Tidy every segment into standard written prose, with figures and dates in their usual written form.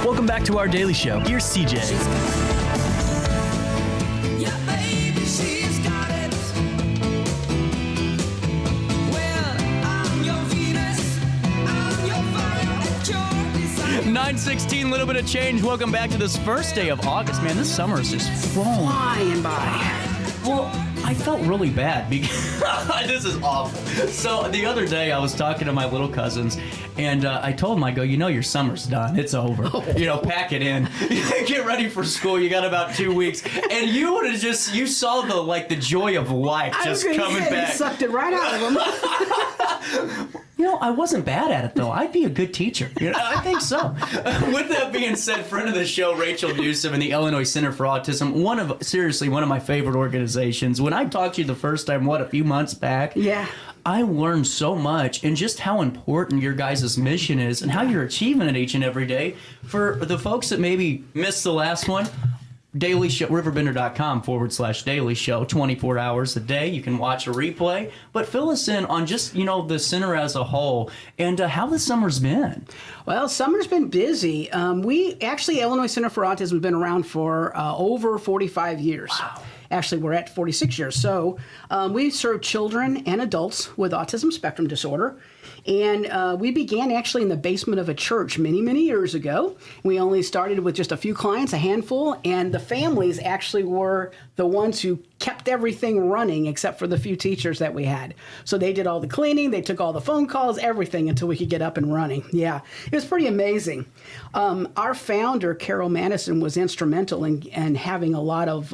Welcome back to our daily show. Here's CJ. Yeah, baby, she's got it. Well, I'm your Venus, I'm your fire, your desire. 9:16, little bit of change. Welcome back to this first day of August. Man, this summer is just Flying by. Well, I felt really bad because this is awful. So the other day I was talking to my little cousins and I told them, I go, your summer's done. It's over. Pack it in. Get ready for school. You got about 2 weeks. And you would have you saw the joy of life just coming back. You sucked it right out of them. I wasn't bad at it, though. I'd be a good teacher. I think so. With that being said, friend of the show, Rachel Newsom and the Illinois Center for Autism, one of my favorite organizations. When I talked to you the first time, a few months back? Yeah. I learned so much and just how important your guys' mission is and how you're achieving it each and every day. For the folks that maybe missed the last one, Daily Show, RiverBender.com /daily show, 24 hours a day. You can watch a replay. But fill us in on just, the center as a whole and how the summer's been. Well, summer's been busy. Illinois Center for Autism has been around for over 45 years. Wow. Actually, we're at 46 years. So we serve children and adults with autism spectrum disorder. And we began actually in the basement of a church many, many years ago. We only started with just a few clients, a handful, and the families actually were the ones who kept everything running except for the few teachers that we had. So they did all the cleaning, they took all the phone calls, everything until we could get up and running. Yeah, it was pretty amazing. Our founder, Carol Madison, was instrumental in having a lot of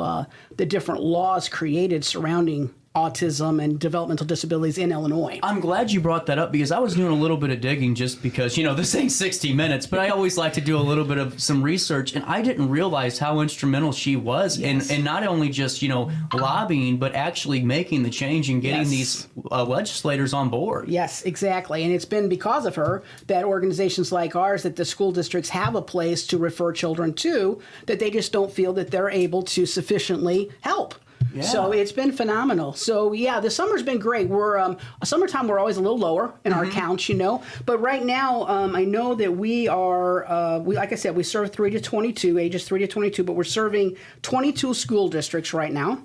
the different laws created surrounding autism and developmental disabilities in Illinois. I'm glad you brought that up because I was doing a little bit of digging just because, this ain't 60 Minutes, but I always like to do a little bit of some research, and I didn't realize how instrumental she was in not only just, lobbying, but actually making the change and getting these legislators on board. Yes, exactly. And it's been because of her that organizations like ours, that the school districts have a place to refer children to, that they just don't feel that they're able to sufficiently help. Yeah. So it's been phenomenal. So yeah, the summer's been great. We're summertime. We're always a little lower in our counts, But right now, I know that we are. Like I said, we serve ages 3 to 22. But we're serving 22 school districts right now,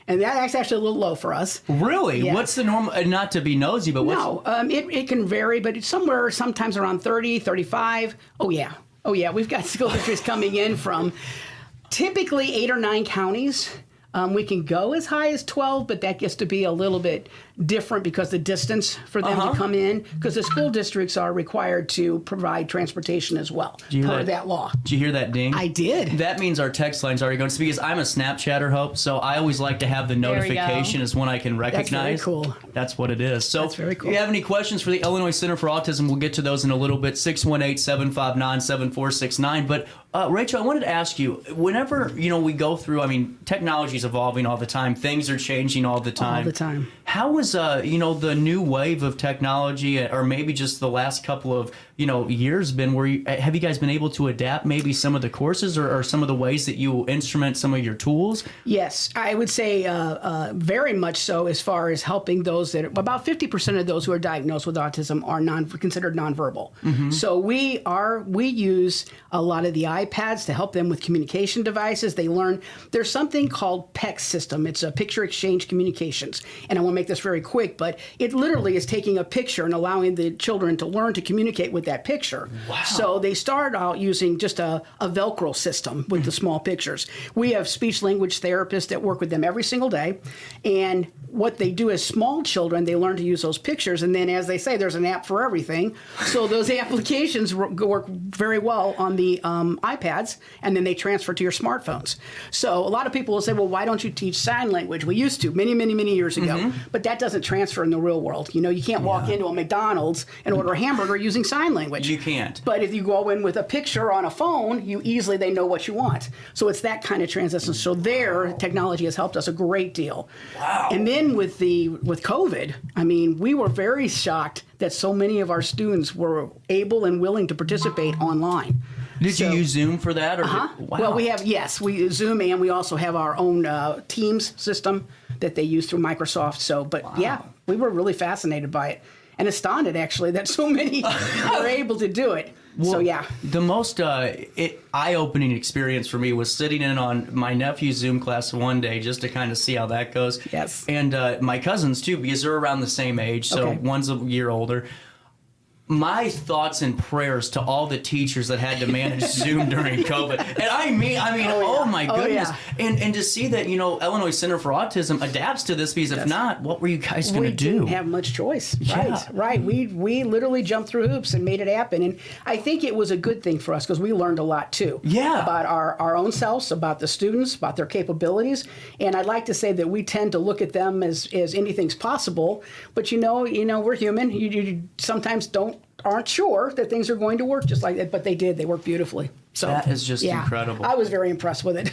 and that's actually a little low for us. Really? Yeah. What's the normal? Not to be nosy, but what's No, it can vary, but it's sometimes around 30, 35. Oh yeah. We've got school districts coming in from typically 8 or 9 counties. We can go as high as 12, but that gets to be a little bit different because the distance for them to come in, because the school districts are required to provide transportation as well, per that law. Did you hear that ding? I did. That means our text line's already going. It's because I'm a Snapchatter, Hope, so I always like to have the notification as one I can recognize. That's very cool. That's what it is. So That's very cool. If you have any questions for the Illinois Center for Autism, we'll get to those in a little bit, 618-759-7469. But Rachel, I wanted to ask you, whenever, we go through, technology's evolving all the time. Things are changing all the time. All the time. How is, the new wave of technology, or maybe just the last couple of, years been, have you guys been able to adapt maybe some of the courses or some of the ways that you instrument some of your tools? Yes, I would say very much so, as far as helping those about 50% of those who are diagnosed with autism are considered nonverbal. So we use a lot of the iPads to help them with communication devices. They learn, there's something called PEC system. It's a picture exchange communications. And I want to make this very quick, but it literally is taking a picture and allowing the children to learn to communicate with that picture. Wow. So they start out using just a Velcro system with the small pictures. We have speech language therapists that work with them every single day. And what they do as small children, they learn to use those pictures. And then, as they say, there's an app for everything. So those applications work very well on the iPads, and then they transfer to your smartphones. So a lot of people will say, well, why don't you teach sign language? We used to many, many, many years ago. But that doesn't transfer in the real world. You can't walk into a McDonald's and order a hamburger using sign language. You can't. But if you go in with a picture on a phone, they know what you want. So it's that kind of transition. So technology has helped us a great deal. Wow. And then with COVID, we were very shocked that so many of our students were able and willing to participate online. Did you use Zoom for that? Wow. Well, we use Zoom, and we also have our own Teams system that they use through Microsoft. So, yeah, we were really fascinated by it and astounded, actually, that so many were able to do it. So yeah. The most eye-opening experience for me was sitting in on my nephew's Zoom class one day just to kind of see how that goes. Yes. And my cousins too, because they're around the same age, so Okay. one's a year older. My thoughts and prayers to all the teachers that had to manage Zoom during COVID. And I mean, oh my goodness. yeah. And to see that, Illinois Center for Autism adapts to this, because if not, what were you guys going to do? We didn't have much choice. Yeah. Right. We literally jumped through hoops and made it happen. And I think it was a good thing for us because we learned a lot too. Yeah. About our own selves, about the students, about their capabilities. And I'd like to say that we tend to look at them as anything's possible. But we're human. You sometimes aren't sure that things are going to work just like that, but they did. They worked beautifully. So That is just incredible. I was very impressed with it.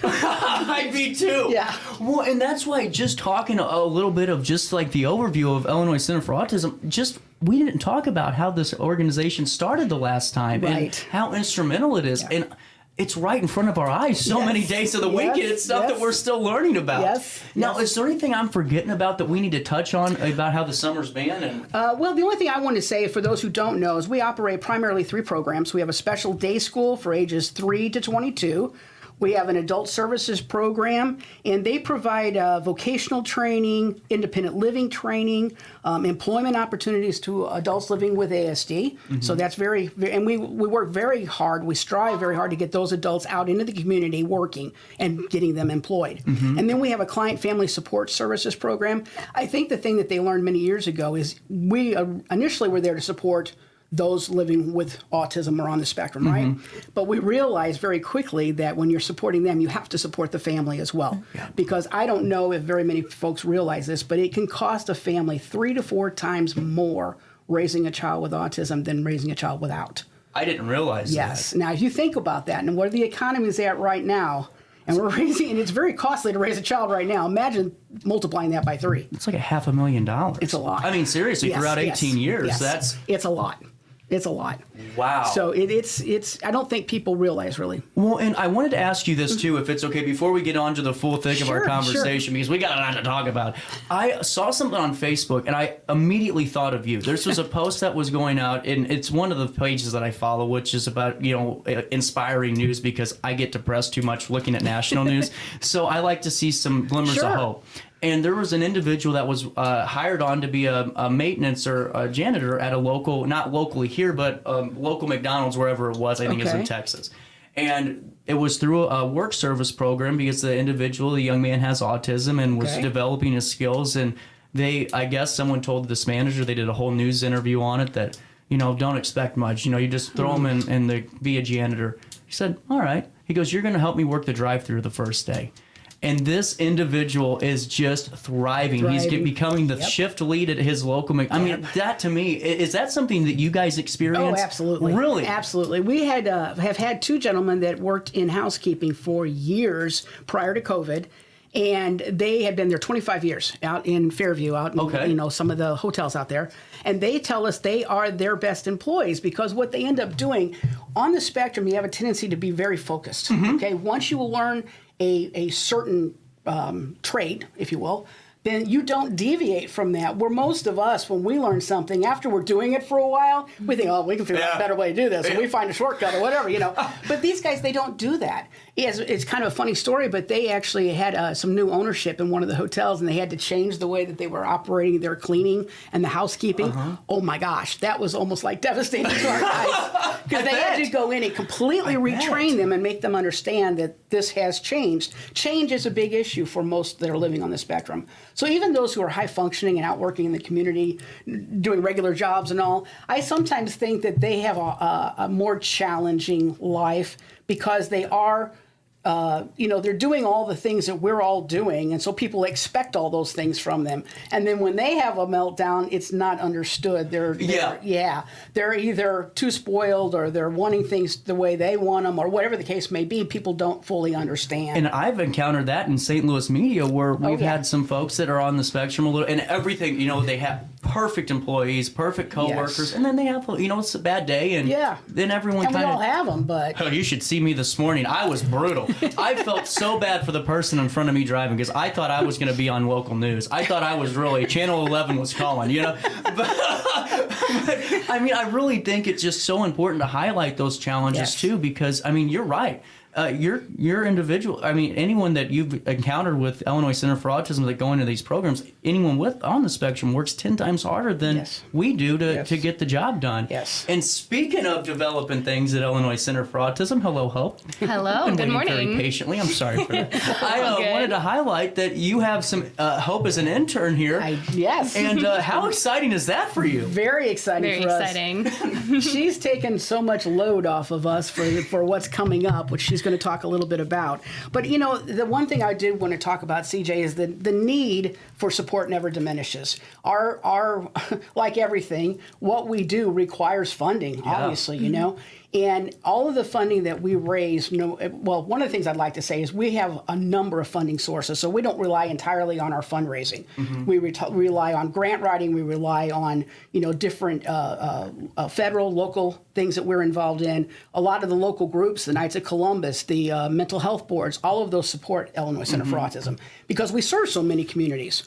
Me too. Yeah. Well, and that's why just talking a little bit of just like the overview of Illinois Center for Autism, we didn't talk about how this organization started the last time Right. and how instrumental it is. Yeah. And it's right in front of our eyes so Yes. many days of the week, and it's stuff that we're still learning about. Yes. Now, Yes. is there anything I'm forgetting about that we need to touch on about how the summer's been? And Well, the only thing I want to say for those who don't know is we operate primarily 3 programs. We have a special day school for ages 3 to 22. We have an adult services program, and they provide vocational training, independent living training, employment opportunities to adults living with ASD. So that's and we work very hard. We strive very hard to get those adults out into the community working and getting them employed. And then we have a client family support services program. I think the thing that they learned many years ago is we initially were there to support those living with autism or on the spectrum, right? But we realized very quickly that when you're supporting them, you have to support the family as well. Because I don't know if very many folks realize this, but it can cost a family 3 to 4 times more raising a child with autism than raising a child without. I didn't realize that. Yes. Now, if you think about that and where the economy is at right now, and and it's very costly to raise a child right now. Imagine multiplying that by 3. It's like $500,000. It's a lot. I mean, seriously, Yes, throughout 18 years, yes. It's a lot. It's a lot. Wow. So it's. I don't think people realize really. Well, and I wanted to ask you this too, if it's okay, before we get on to the full thick of our Sure, conversation, because we got a lot to talk about. I saw something on Facebook, and I immediately thought of you. This was a post that was going out, and it's one of the pages that I follow, which is about inspiring news, because I get depressed too much looking at national news. So I like to see some glimmers Sure. of hope. And there was an individual that was hired on to be a maintenance or a janitor at a local, not locally here, but local McDonald's, wherever it was. I think it was in Okay. Texas. And it was through a work service program, because the young man has autism and was Okay. developing his skills. And I guess someone told this manager, they did a whole news interview on it, that, don't expect much. You just throw him in and be a janitor. He said, all right. He goes, you're going to help me work the drive-thru the first day. And this individual is just thriving. He's becoming the shift lead at his local. I mean, that to me, is that something that you guys experience? Oh, absolutely. Really? Absolutely. We have had 2 gentlemen that worked in housekeeping for years prior to COVID. And they had been there 25 years out in Fairview, out in some of the hotels out there. And they tell us they are their best employees, because what they end up doing on the spectrum, you have a tendency to be very focused. Okay, once you learn a certain trait, if you will, then you don't deviate from that. Where most of us, when we learn something, after we're doing it for a while, we think, oh, we can figure out a better way to do this, and we find a shortcut or whatever, But these guys, they don't do that. It's kind of a funny story, but they actually had some new ownership in one of the hotels, and they had to change the way that they were operating their cleaning and the housekeeping. Oh my gosh, that was almost like devastating to our guys, because they had to go in and completely retrain them and make them understand that this has changed. Change is a big issue for most that are living on the spectrum. So even those who are high functioning and out working in the community, doing regular jobs and all, I sometimes think that they have a more challenging life, because they are they're doing all the things that we're all doing, and so people expect all those things from them. And then when they have a meltdown, it's not understood. They're either too spoiled, or they're wanting things the way they want them, or whatever the case may be. People don't fully understand. And I've encountered that in St. Louis media, where we've had some folks that are on the spectrum a little, and everything, they have perfect employees, perfect coworkers, Yes. and then they have, it's a bad day, and Yeah. then everyone And we kind all of. have them, but Oh, you should see me this morning. I was brutal. I felt so bad for the person in front of me driving because I thought I was going to be on local news. I thought I was really Channel 11 was calling, But I mean, I really think it's just so important to highlight those challenges Yes. too, because I mean, you're right. You're individual. I mean, anyone that you've encountered with Illinois Center for Autism that go into these programs, anyone on the spectrum works 10 times harder than Yes. we do Yes. to get the job done. Yes. And speaking of developing things at Illinois Center for Autism, hello, Hope. Hello, Been good waiting very morning. patiently. I'm sorry for that. I Good. wanted to highlight that you have some Hope as an intern here. yes. And how exciting is that for you? Very exciting Very for us. exciting. She's taken so much load off of us for what's coming up, which she's going to talk a little bit about. But the one thing I did want to talk about, CJ, is the need for support never diminishes. Our like everything, what we do requires funding, obviously, And all of the funding that we raise, one of the things I'd like to say is we have a number of funding sources, so we don't rely entirely on our fundraising. We rely on grant writing, we rely on different federal, local things that we're involved in. A lot of the local groups, the Knights of Columbus, the mental health boards, all of those support Illinois Center for Autism because we serve so many communities.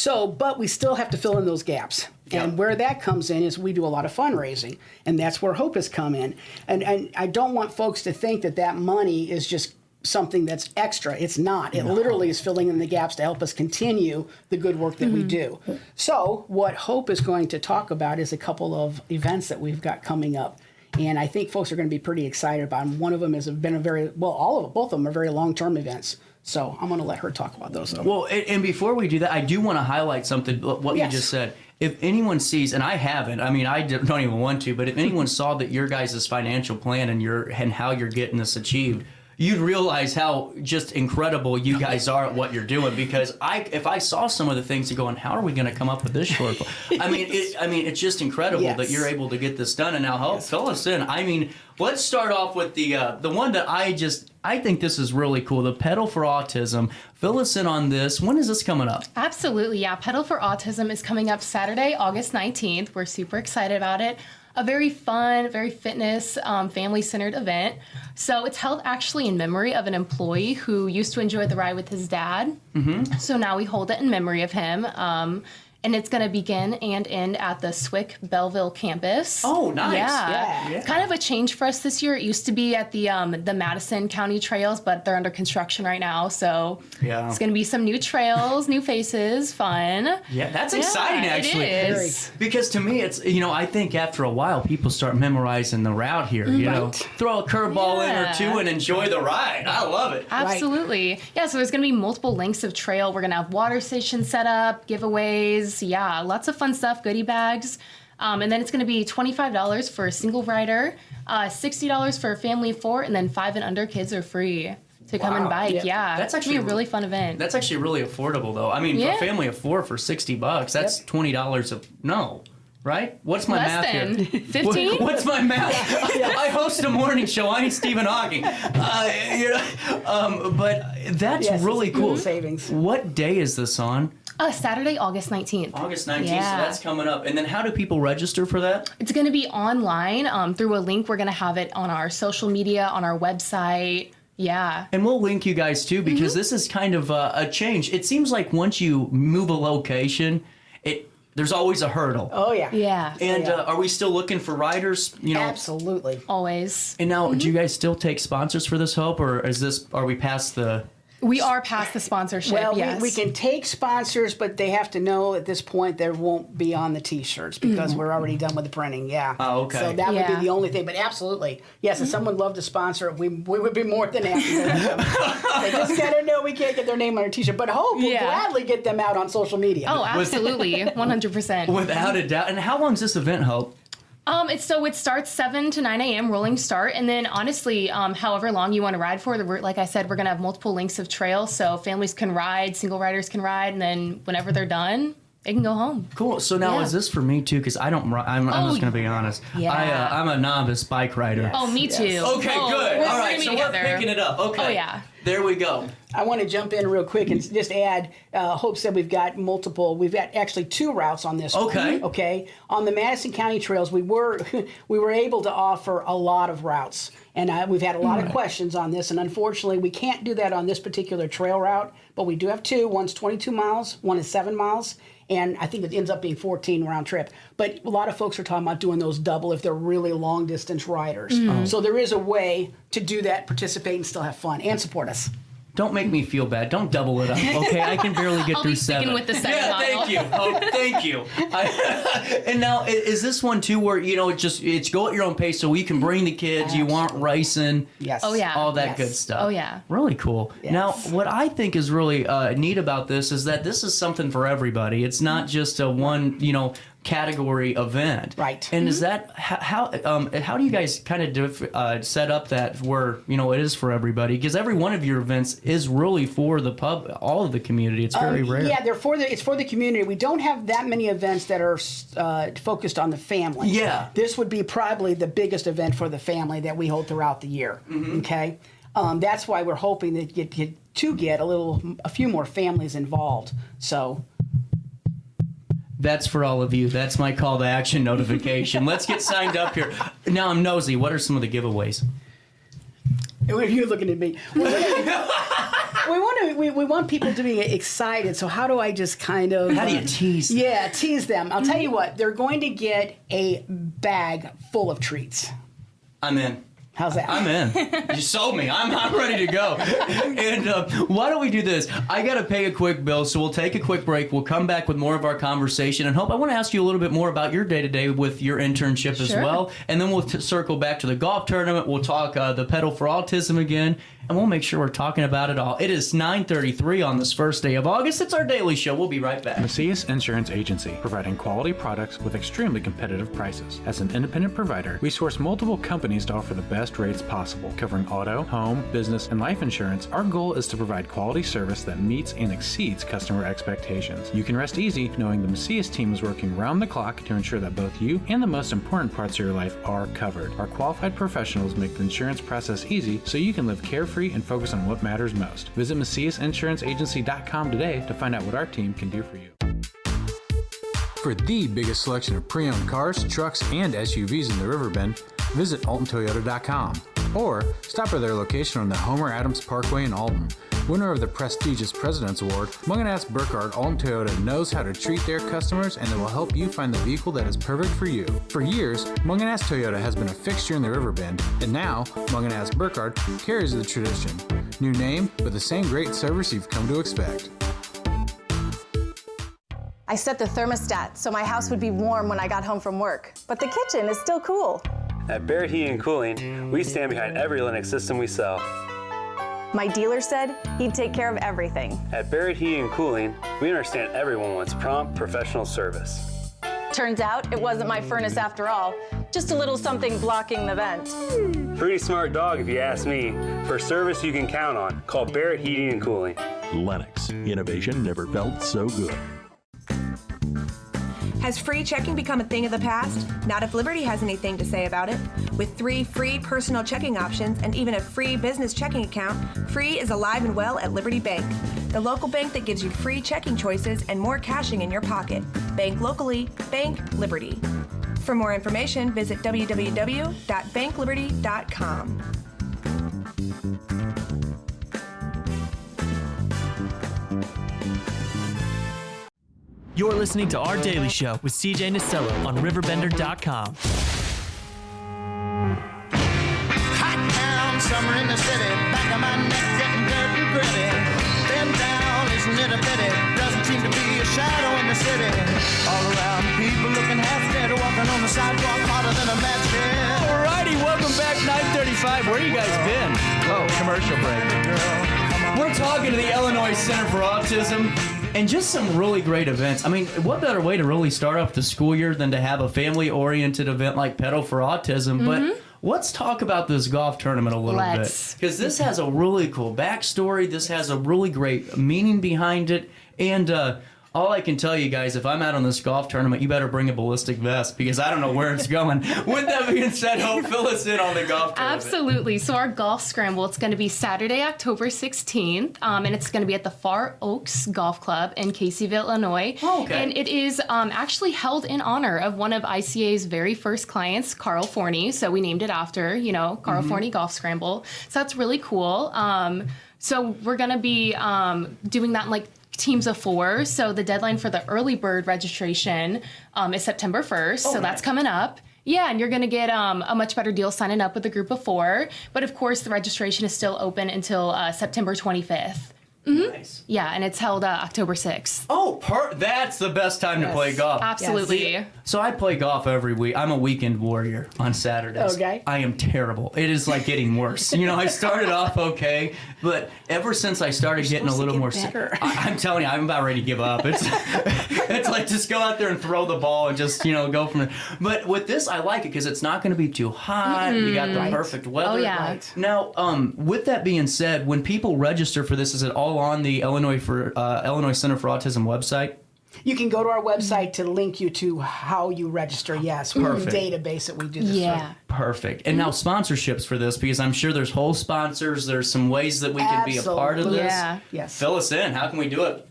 But we still have to fill in those gaps. Yeah. And where that comes in is we do a lot of fundraising, and that's where Hope has come in. And I don't want folks to think that money is just something that's extra. It's not. It literally is filling in the gaps to help us continue the good work that we do. So what Hope is going to talk about is a couple of events that we've got coming up. And I think folks are going to be pretty excited about them. One of them has been both of them are very long-term events. So I'm going to let her talk about those. Though. Well, and before we do that, I do want to highlight something, what Yes. you just said. If anyone sees, and I haven't, I mean, I don't even want to, but if anyone saw that your guys' financial plan and how you're getting this achieved, you'd realize how just incredible you guys are at what you're doing. Because if I saw some of the things and going, how are we going to come up with this shortfall? I mean, it's just incredible Yes. that you're able to get this done. And now, fill us in. I mean, let's start off with the one that I think this is really cool. The Pedal for Autism. Fill us in on this. When is this coming up? Absolutely, yeah. Pedal for Autism is coming up Saturday, August 19th. We're super excited about it. A very fun, very fitness, family-centered event. So it's held actually in memory of an employee who used to enjoy the ride with his dad. Mm-hmm. So now we hold it in memory of him. And it's going to begin and end at the Swick Belleville campus. Oh, nice. Yeah. Yeah. It's kind of a change for us this year. It used to be at the Madison County trails, but they're under construction right now. So Yeah. it's going to be some new trails, new faces, fun. Yeah, that's exciting, actually. It is. Because to me, it's, I think after a while, people start memorizing the route here, Throw a curveball in or Yeah. two and enjoy the ride. I love it. Absolutely. Yeah, so there's going to be multiple lengths of trail. We're going to have water stations set up, giveaways. Yeah, lots of fun stuff, goodie bags. And then it's going to be $25 for a single rider, $60 for a family of 4, and then 5 and under kids are free to come and Wow. bike. Yeah, That's it's gonna be actually a really fun event. That's actually really affordable, though. I mean, for Yeah. a family of 4 for $60, that's $20 right? What's my Less math than here? 15? What's my math? I host a morning show. I ain't Stephen Hawking. But that's Yes, really it's cool. good savings. What day is this on? Saturday, August 19th. August 19th, Yeah. so that's coming up. And then how do people register for that? It's going to be online through a link. We're going to have it on our social media, on our website. Yeah. And we'll link you guys too, because this is kind of a change. It seems like once you move a location, there's always a hurdle. Oh yeah. Yeah. And Yeah. are we still looking for riders? Absolutely. Always. And now, do you guys still take sponsors for this, Hope, or are we past the? We are past the sponsorship, Well, yes. we can take sponsors, but they have to know at this point there won't be on the T-shirts because we're already done with the printing. Yeah. Oh, okay. So that would Yeah. be the only thing. But absolutely, yes. If someone loved to sponsor, we would be more than happy. They just gotta know we can't get their name on a T-shirt, but Hope will Yeah. gladly get them out on social media. Oh, absolutely. 100%. Without a doubt. And how long is this event, Hope? It starts 7 to 9 a.m. rolling start, and then honestly, however long you want to ride for, like I said, we're gonna have multiple lengths of trail, so families can ride, single riders can ride, and then whenever they're done, it can go home. Cool. So now Yeah. is this for me too? Because I'm just gonna be honest. Yeah. I'm a novice bike rider. Oh, me too. Okay, Oh, good. we're All right, gonna so be we're together. picking it up. Okay. Oh, yeah. There we go. I want to jump in real quick and just add. Hope said we've got multiple. We've got actually 2 routes on this. Okay. One. Okay. On the Madison County trails, we were able to offer a lot of routes, and we've had a lot of questions on this. And unfortunately, we can't do that on this particular trail route. But we do have 2. One's 22 miles. One is 7 miles. And I think it ends up being 14 round trip. But a lot of folks are talking about doing those double if they're really long distance riders. So there is a way to do that, participate, and still have fun and support us. Don't make me feel bad. Don't double it up, okay? I can barely get I'll through be sticking 7. with the 7 Yeah, mile. thank you. Oh, thank you. And now, is this one too where, it's go at your own pace so you can bring the kids, you aren't racing, Yes. Oh, yeah. all that Yes. good stuff. Oh, yeah. Really cool. Yes. Now, what I think is really neat about this is that this is something for everybody. It's not just a one, category event. Right. And is that how do you guys kind of set up that where it is for everybody? Because every one of your events is really for the all of the community. It's very rare. Yeah, it's for the community. We don't have that many events that are focused on the family. Yeah. This would be probably the biggest event for the family that we hold throughout the year. Okay. That's why we're hoping that get a few more families involved. So. That's for all of you. That's my call to action notification. Let's get signed up here. Now I'm nosy. What are some of the giveaways? You're looking at me. We want people to be excited. So how do I just kind of... How do you tease? Yeah, tease them. I'll tell you what. They're going to get a bag full of treats. I'm in. How's that? I'm in. You sold me. I'm ready to go. And why don't we do this? I got to pay a quick bill, so we'll take a quick break. We'll come back with more of our conversation. And Hope, I want to ask you a little bit more about your day-to-day with your internship as Sure. well. And then we'll circle back to the golf tournament. We'll talk the Pedal for Autism again. And we'll make sure we're talking about it all. It is 9:33 on this first day of August. It's our daily show. We'll be right back. Macias Insurance Agency, providing quality products with extremely competitive prices. As an independent provider, we source multiple companies to offer the best rates possible, covering auto, home, business, and life insurance. Our goal is to provide quality service that meets and exceeds customer expectations. You can rest easy knowing the Macias team is working round the clock to ensure that both you and the most important parts of your life are covered. Our qualified professionals make the insurance process easy so you can live carefree and focus on what matters most. Visit MaciasInsuranceAgency.com today to find out what our team can do for you. For the biggest selection of pre-owned cars, trucks, and SUVs in the Riverbend, visit AltonToyota.com or stop by their location on the Homer Adams Parkway in Alton. Winner of the prestigious President's Award, Munganast Burkhardt Alton Toyota knows how to treat their customers, and they will help you find the vehicle that is perfect for you. For years, Munganast Toyota has been a fixture in the Riverbend, and now Munganast Burkhardt carries the tradition. New name, but the same great service you've come to expect. I set the thermostat so my house would be warm when I got home from work, but the kitchen is still cool. At Barrett Heating and Cooling, we stand behind every Linux system we sell. My dealer said he'd take care of everything. At Barrett Heating and Cooling, we understand everyone wants prompt, professional service. Turns out it wasn't my furnace after all, just a little something blocking the vent. Pretty smart dog if you ask me. For service you can count on, call Barrett Heating and Cooling. Lennox. Innovation never felt so good. Has free checking become a thing of the past? Not if Liberty has anything to say about it. With 3 free personal checking options and even a free business checking account, free is alive and well at Liberty Bank. The local bank that gives you free checking choices and more cashing in your pocket. Bank locally, bank Liberty. For more information, visit www.bankliberty.com. You're listening to Our Daily Show with CJ Nasello on RiverBender.com. Hot town, summer in the city, back of my neck getting dirt and gritty. Been down, isn't it a pity? Doesn't seem to be a shadow in the city. All around, people looking half dead, walking on the sidewalk harder than a match head. Alrighty, welcome back, 9:35. Where you guys been? Oh, commercial break. We're talking to the Illinois Center for Autism and just some really great events. I mean, what better way to really start off the school year than to have a family-oriented event like Pedal for Autism? But let's talk about this golf tournament a little bit. Because this has a really cool backstory. This has a really great meaning behind it. And All I can tell you guys, if I'm out on this golf tournament, you better bring a ballistic vest because I don't know where it's going. With that being said, Hope, fill us in on the golf tournament. Absolutely. So our golf scramble, it's going to be Saturday, October 16th, and it's going to be at the Far Oaks Golf Club in Caseyville, Illinois. Oh, okay. And it is actually held in honor of one of ICA's very first clients, Carl Fournie. So we named it after, Carl Fournie Golf Scramble. So that's really cool. So we're going to be doing that in like teams of 4. So the deadline for the early bird registration is September 1st. So that's coming up. Yeah, and you're going to get a much better deal signing up with a group of 4. But of course, the registration is still open until September 25th. Nice. Yeah, and it's held October 6th. Oh, that's the best time to play golf. Absolutely. Yes. So I play golf every week. I'm a weekend warrior on Saturdays. Okay. I am terrible. It is like getting worse. I started off okay, but ever since I started getting a little more better. I'm telling you, I'm about ready to give up. It's like just go out there and throw the ball and just, go from there. But with this, I like it because it's not going to be too hot. You got the perfect weather. Oh, yeah. Right. Now, with that being said, when people register for this, is it all on the Illinois Center for Autism website? You can go to our website to link you to how you register. Yes, we have a database that we do this through. Perfect. And now sponsorships for this, because I'm sure there's whole sponsors. There's some ways that we can be a part of this. Yeah. Yes. Fill us in. How can we do it?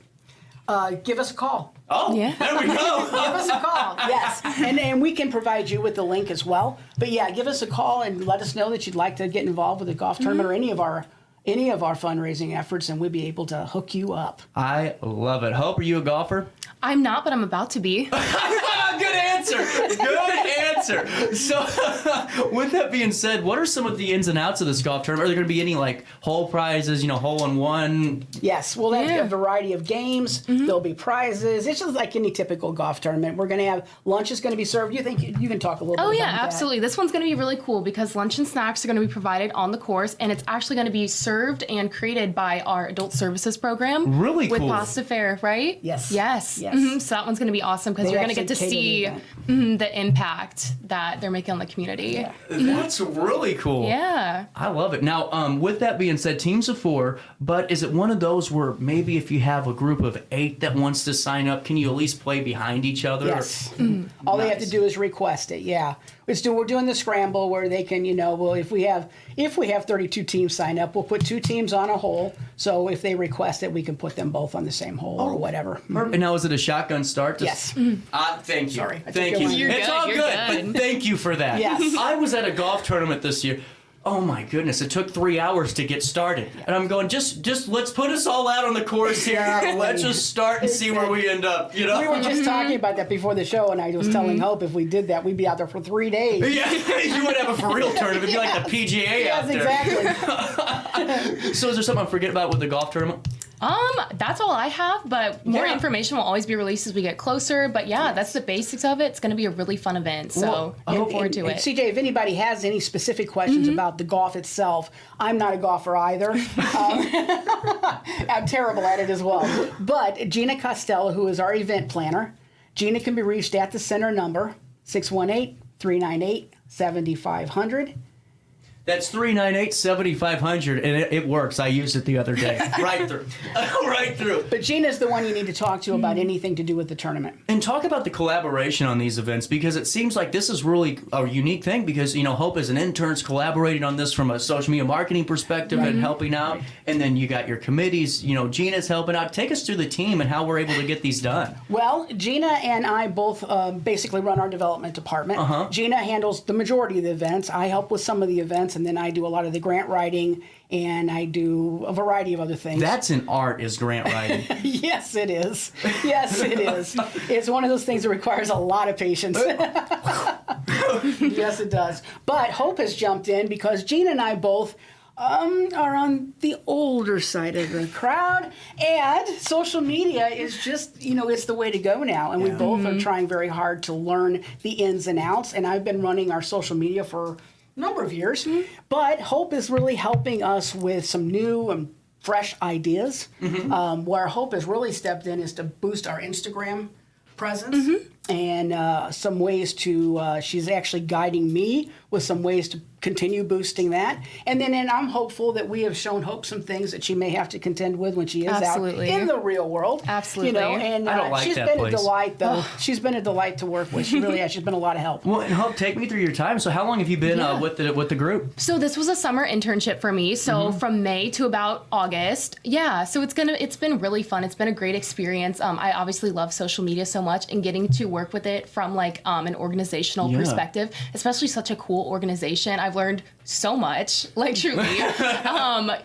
Give us a call. Oh, Yeah. there we go. Give us a call. Yes, and we can provide you with the link as well. But yeah, give us a call and let us know that you'd like to get involved with the golf tournament or any of our fundraising efforts, and we'll be able to hook you up. I love it. Hope, are you a golfer? I'm not, but I'm about to be. Good answer. Good answer. So, with that being said, what are some of the ins and outs of this golf tournament? Are there going to be any like hole prizes? Hole in one. Yes, we'll have a variety of games. There'll be prizes. It's just like any typical golf tournament. We're going to have lunch is going to be served. You think you can talk a little bit? Oh yeah, about absolutely. This one's going to be really cool because lunch and snacks are going to be provided on the course, and it's actually going to be served and created by our adult services program. Really with cool. Pasta Fair, right? Yes. Yes. Yes. So that one's going to be awesome because They you're going to get to actually cater see the the impact that they're making on the community. Yeah. That's really cool. Yeah. I love it. Now, with that being said, teams of 4, but is it one of those where maybe if you have a group of 8 that wants to sign up, can you at least play behind each other? Yes. All they have to do is request it. Yeah. We're doing the scramble where they can, if we have 32 teams sign up, we'll put 2 teams on a hole. So if they request it, we can put them both on the same hole or whatever. And now, is it a shotgun start? Yes. Thank you. Sorry. Thank you. You're It's good, all you're good, good. but thank you for that. Yes. I was at a golf tournament this year. Oh my goodness, it took 3 hours to get started. And I'm going, just let's put us all out on the course here. Let's just start and see where we end up, We were just talking about that before the show, and I was telling Hope if we did that, we'd be out there for 3 days. Yeah, you would have a for real tournament. It'd be like the PGA out there. Yes, exactly. So is there something I'm forgetting about with the golf tournament? That's all I have, but more Yeah. information will always be released as we get closer. But yeah, that's the basics of it. It's going to be a really fun event, so I look forward to it. CJ, if anybody has any specific questions about the golf itself, I'm not a golfer either. I'm terrible at it as well. But Gina Costello, who is our event planner, Gina can be reached at the center number, 618-398-7500. That's 398-7500, and it works. I used it the other day. Right through. Right through. But Gina's the one you need to talk to about anything to do with the tournament. And talk about the collaboration on these events, because it seems like this is really a unique thing because, Hope as an intern's collaborating on this from a social media marketing perspective and helping out. And then you got your committees, Gina's helping out. Take us through the team and how we're able to get these done. Well, Gina and I both basically run our development department. Gina handles the majority of the events. I help with some of the events, and then I do a lot of the grant writing, and I do a variety of other things. That's an art, is grant writing. Yes, it is. Yes, it is. It's one of those things that requires a lot of patience. Yes, it does. But Hope has jumped in because Gina and I both are on the older side of the crowd, and social media is just, it's the way to go now. And we both are trying very hard to learn the ins and outs. And I've been running our social media for number of years, but Hope is really helping us with some new and fresh ideas. Where Hope has really stepped in is to boost our Instagram presence and some ways to, she's actually guiding me with some ways to continue boosting that. And then I'm hopeful that we have shown Hope some things that she may have to contend with when she is Absolutely. out in the real world. Absolutely. And I don't like she's that been place. a delight, though. She's been a delight to work with. She really has. She's been a lot of help. Well, and Hope, take me through your time. So how long have you been with the group? So this was a summer internship for me. So from May to about August. Yeah. So it's been really fun. It's been a great experience. I obviously love social media so much, and getting to work with it from like an organizational perspective, especially such a cool organization. I've learned so much, like truly,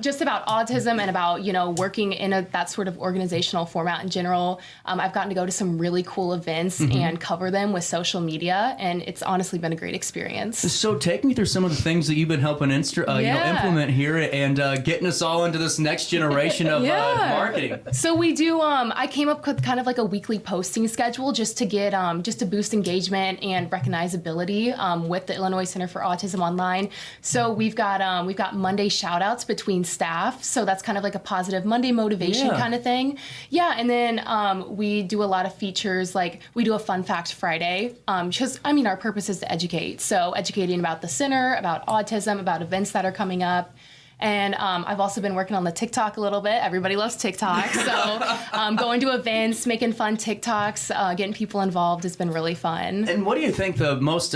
just about autism and about, working in that sort of organizational format in general. I've gotten to go to some really cool events and cover them with social media, and it's honestly been a great experience. So take me through some of the things that you've been helping implement here and getting us all into this next generation of marketing. So we do, I came up with kind of like a weekly posting schedule just to get, just to boost engagement and recognizability with the Illinois Center for Autism Online. So we've got Monday shout outs between staff. So that's kind of like a positive Monday motivation kind of thing. Yeah. And then we do a lot of features, like we do a fun fact Friday, because our purpose is to educate. So educating about the center, about autism, about events that are coming up. And I've also been working on the TikTok a little bit. Everybody loves TikTok. So going to events, making fun TikToks, getting people involved has been really fun. And what do you think the most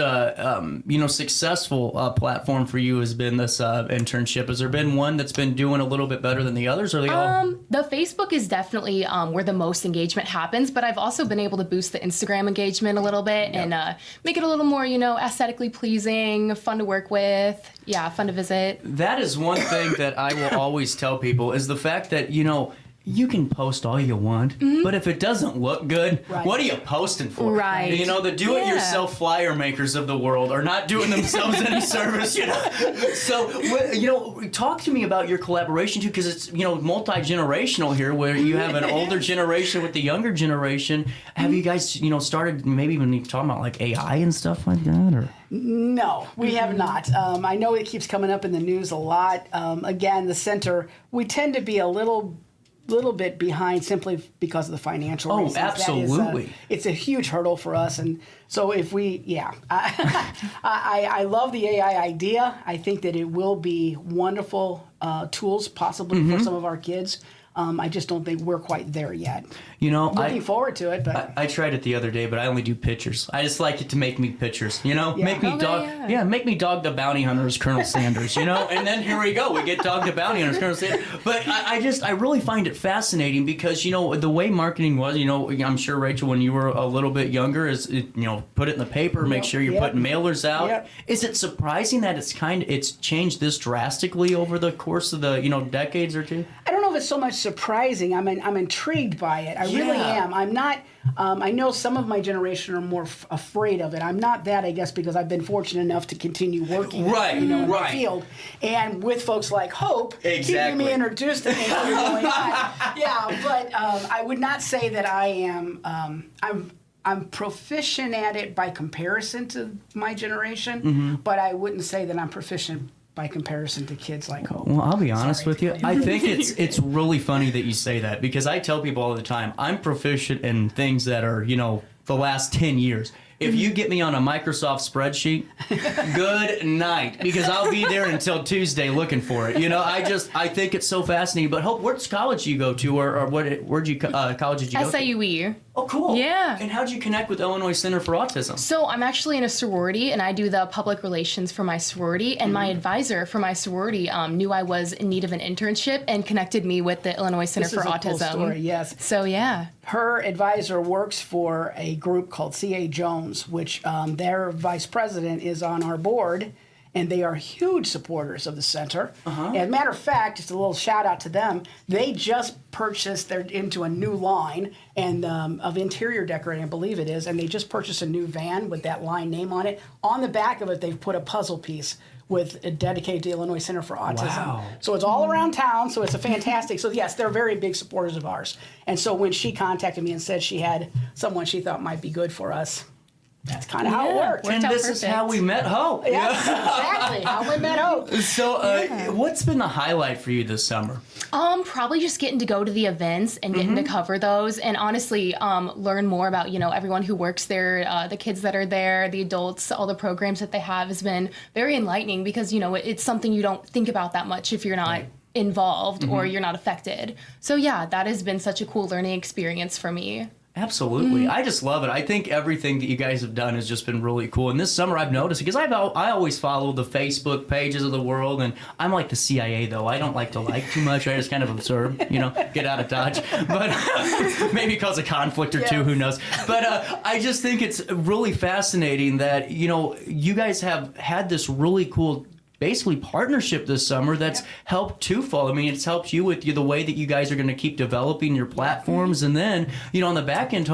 successful platform for you has been this internship? Has there been one that's been doing a little bit better than the others? Or are they all? The Facebook is definitely where the most engagement happens, but I've also been able to boost the Instagram engagement a little bit and make it a little more, aesthetically pleasing, fun to work with. Yeah, fun to visit. That is one thing that I will always tell people is the fact that, you can post all you want, but if it doesn't look good, what are you posting for? Right. The do-it-yourself flyer makers of the world are not doing themselves any service, So, talk to me about your collaboration, too, because it's, multi-generational here, where you have an older generation with the younger generation. Have you guys, started maybe even talking about, like, AI and stuff like that, or...? No, we have not. I know it keeps coming up in the news a lot. Again, the center, we tend to be a little bit behind simply because of the financial reasons. Absolutely. It's a huge hurdle for us. And so if I love the AI idea. I think that it will be wonderful tools possibly for some of our kids. I just don't think we're quite there yet. Looking forward to it, but I tried it the other day, but I only do pictures. I just like it to make me pictures, make me make me Dog the Bounty Hunter as Colonel Sanders, and then here we go, we get Dog the Bounty Hunter as Colonel Sanders. But I really find it fascinating because the way marketing was, I'm sure, Rachel, when you were a little bit younger, is put it in the paper, make sure you're putting mailers out. Yep. Is it surprising that it's changed this drastically over the course of the decades or two? I don't know if it's so much surprising. I'm intrigued by it. I really am. I'm not. I know some of my generation are more afraid of it. I'm not that, I guess, because I've been fortunate enough to continue working, in the field, and with folks like Hope keeping me introduced to things that are going on. But I would not say that I am. I'm proficient at it by comparison to my generation, but I wouldn't say that I'm proficient by comparison to kids like Hope. Well, I'll be honest with you. I think it's really funny that you say that, because I tell people all the time, I'm proficient in things that are, the last 10 years. If you get me on a Microsoft spreadsheet, good night, because I'll be there until Tuesday looking for it. I think it's so fascinating. But Hope, where's college you go to, or college did you go to? SIUE. Oh, cool. Yeah. And how'd you connect with Illinois Center for Autism? So I'm actually in a sorority, and I do the public relations for my sorority. And my advisor for my sorority knew I was in need of an internship and connected me with the Illinois Center for Autism. Cool story, yes. So yeah. Her advisor works for a group called C.A. Jones, which their vice president is on our board, and they are huge supporters of the center. And as a matter of fact, just a little shout out to them, they just purchased, they're into a new line and of interior decorating, I believe it is, and they just purchased a new van with that line name on it. On the back of it, they've put a puzzle piece with dedicated to Illinois Center for Autism. Wow. So it's all around town, so it's a fantastic, so yes, they're very big supporters of ours. And so when she contacted me and said she had someone she thought might be good for us, That's kind of how it worked. And this is how we met Hope. Yes, exactly. How we met Hope. So, what's been the highlight for you this summer? Probably just getting to go to the events and getting to cover those, and honestly, learn more about everyone who works there, the kids that are there, the adults, all the programs that they have has been very enlightening because it's something you don't think about that much if you're not involved or you're not affected. So yeah, that has been such a cool learning experience for me. Absolutely. I just love it. I think everything that you guys have done has just been really cool. And this summer I've noticed, because I always follow the Facebook pages of the world, and I'm like the CIA, though. I don't like to like too much. I just kind of observe, get out of touch. But maybe cause a conflict or two, who knows. But I just think it's really fascinating that, you guys have had this really cool basically partnership this summer that's helped twofold. I mean, it's helped you with the way that you guys are going to keep developing your platforms, and then on the back end,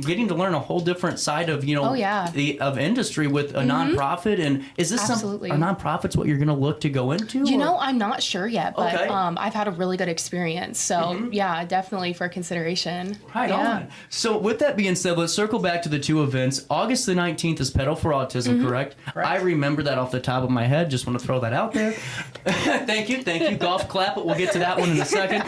getting to learn a whole different side of of industry with a nonprofit. And is this a nonprofit's what you're going to look to go into? I'm not sure yet, but I've had a really good experience. So yeah, definitely for consideration. Right on. So with that being said, let's circle back to the two events. August the 19th is Pedal for Autism, correct? I remember that off the top of my head. Just want to throw that out there. Thank you. Golf clap, but we'll get to that one in a second.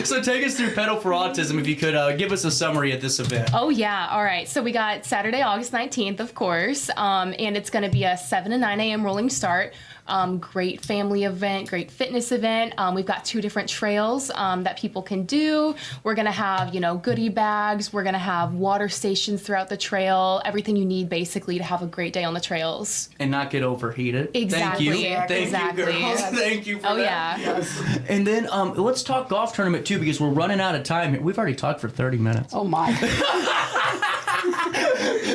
So take us through Pedal for Autism, if you could give us a summary of this event. Oh, yeah. All right. So we got Saturday, August 19th, of course, and it's going to be a 7 to 9 a.m. rolling start. Great family event, great fitness event. We've got 2 different trails that people can do. We're going to have, goodie bags. We're going to have water stations throughout the trail, everything you need basically to have a great day on the trails. And not get overheated. Exactly. Thank you, girls. Thank you for that. Yeah. Yes. And then let's talk golf tournament, too, because we're running out of time here. We've already talked for 30 minutes. Oh, my.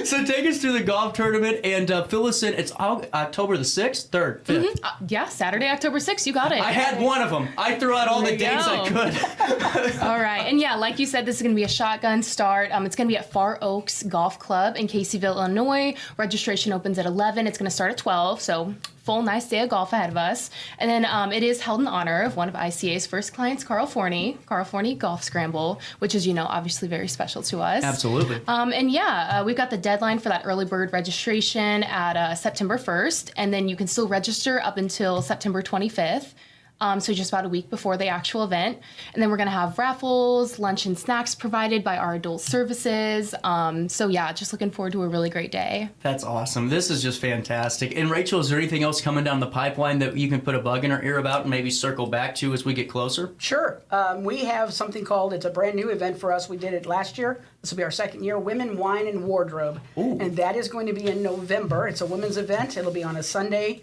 So take us through the golf tournament and fill us in. It's October the 6th, 3rd, 5th. Yeah, Saturday, October 6th. You got it. I had one of them. I threw out all the dates I could. All right. And yeah, like you said, this is going to be a shotgun start. It's going to be at Far Oaks Golf Club in Caseyville, Illinois. Registration opens at 11. It's going to start at 12. So full nice day of golf ahead of us. And then it is held in honor of one of ICA's first clients, Fournie Golf Scramble, which is, obviously very special to us. Absolutely. And yeah, we've got the deadline for that early bird registration at September 1st, and then you can still register up until September 25th. So just about a week before the actual event. And then we're going to have raffles, lunch and snacks provided by our adult services. So yeah, just looking forward to a really great day. That's awesome. This is just fantastic. And Rachel, is there anything else coming down the pipeline that you can put a bug in our ear about and maybe circle back to as we get closer? Sure. We have something called, it's a brand new event for us. We did it last year. This will be our second year, Women, Wine, and Wardrobe. Ooh. And that is going to be in November. It's a women's event. It'll be on a Sunday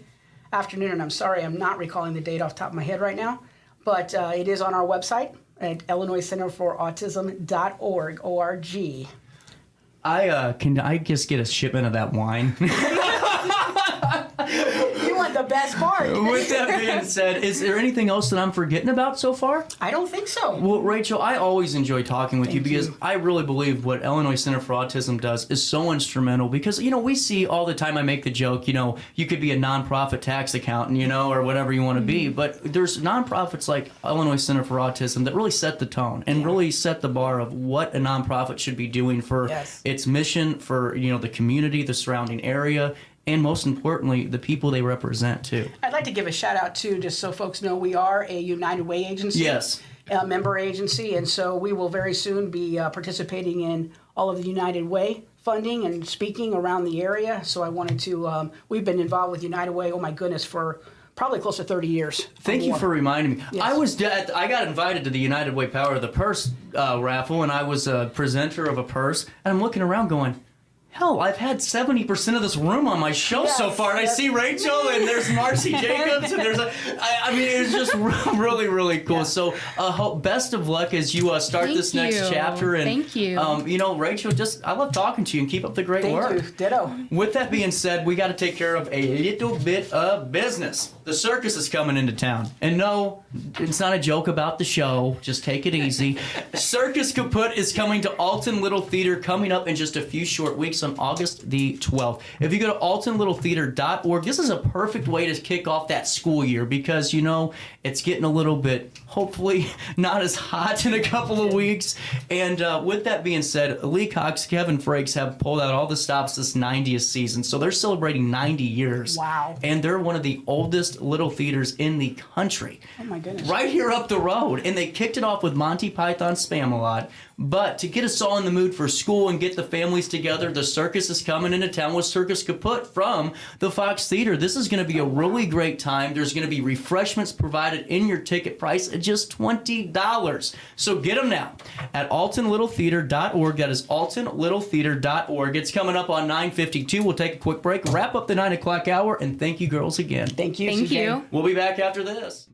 afternoon, and I'm sorry, I'm not recalling the date off the top of my head right now, but it is on our website at IllinoisCenterForAutism.org, O-R-G. Can I just get a shipment of that wine? You want the best part. With that being said, is there anything else that I'm forgetting about so far? I don't think so. Well, Rachel, I always enjoy talking with you because I really believe what Illinois Center for Autism does is so instrumental because, we see all the time, I make the joke, you could be a nonprofit tax accountant, or whatever you want to be, but there's nonprofits like Illinois Center for Autism that really set the tone and really set the bar of what a nonprofit should be doing for its mission, for, the community, the surrounding area, and most importantly, the people they represent, too. I'd like to give a shout out, too, just so folks know we are a United Way agency. Yes. A member agency, and so we will very soon be participating in all of the United Way funding and speaking around the area. So I wanted to, we've been involved with United Way, oh my goodness, for probably close to 30 years. Thank you for reminding me. Yes. I got invited to the United Way Power of the Purse raffle, and I was a presenter of a purse, and I'm looking around going, hell, I've had 70% of this room on my show so far, and I see Rachel, and there's Marcy Jacobs, and it's just really, really cool. Yeah. So, best of luck as you start this next chapter. And, Thank you. Rachel, I love talking to you, and keep up the great work. Thank you. Ditto. With that being said, we got to take care of a little bit of business. The circus is coming into town. And no, it's not a joke about the show. Just take it easy. Circus Kaput is coming to Alton Little Theater coming up in just a few short weeks. place on August the 12th. If you go to altonlittletheater.org, this is a perfect way to kick off that school year because, you know, it's getting a little bit, hopefully, not as hot in a couple of weeks. And with that being said, Lee Cox, Kevin Frakes have pulled out all the stops this 90th season. So they're celebrating 90 years. Wow. And they're one of the oldest little theaters in the country. Oh, my goodness. Right here up the road. And they kicked it off with Monty Python's Spam-A-Lot. But to get us all in the mood for school and get the families together, the circus is coming into town with Circus Kaput from the Fox Theater. This is going to be a really great time. There's going to be refreshments provided in your ticket price at just $20. So get them now at altonlittletheater.org. That is altonlittletheater.org. It's coming up on 9:52. We'll take a quick break, wrap up the 9 o'clock hour, and thank you girls again. Thank you, Thank CJ. you. We'll be back after this.